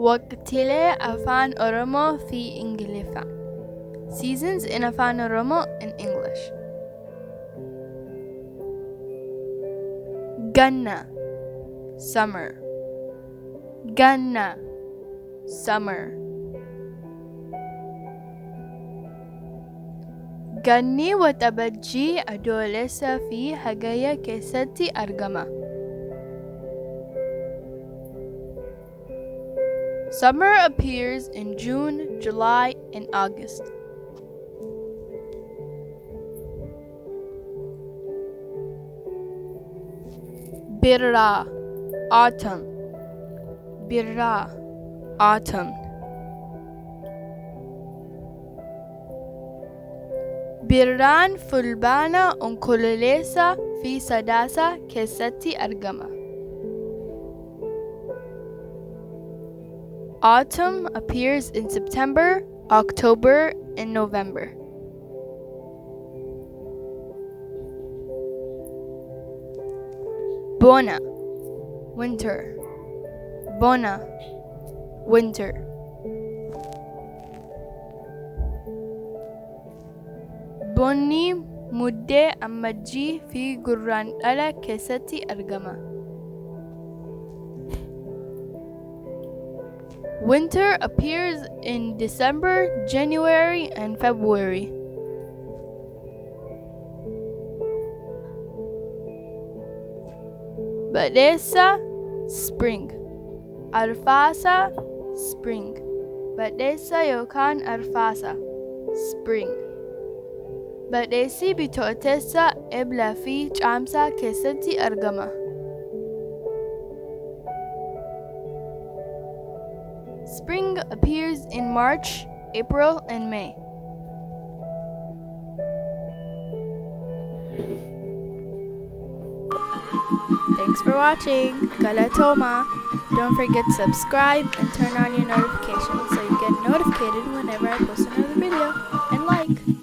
Waqtilee Afaan Oromoo fi Ingiliffaan. Seasons in Afaan Oromo in English. Ganna, summer. Ganna, summer. Ganni waxabajjii, adoolessa fi hagayya keessatti argama. Summer appears in June, July, and August. Birra, autumn. Birra, autumn. Birraan fulbaana, onkololeessa fi sadaasa keessatti argama. Autumn appears in September, October, and November. Bona, winter. Bona, winter. Bonni muddee, ammajjii fi gurraandhala keessatti argama. Winter appears in December, January, and February. Badheessa, spring. Arfaasa, spring. Badheessa yookaan arfaasa, spring. Badheessi bitootessa, eblaa fi caamsaa keessatti argama. Spring appears in March, April, and May. Thanks for watching. Galatoma. Don't forget to subscribe and turn on your notifications so you get notified whenever I post another video. And like.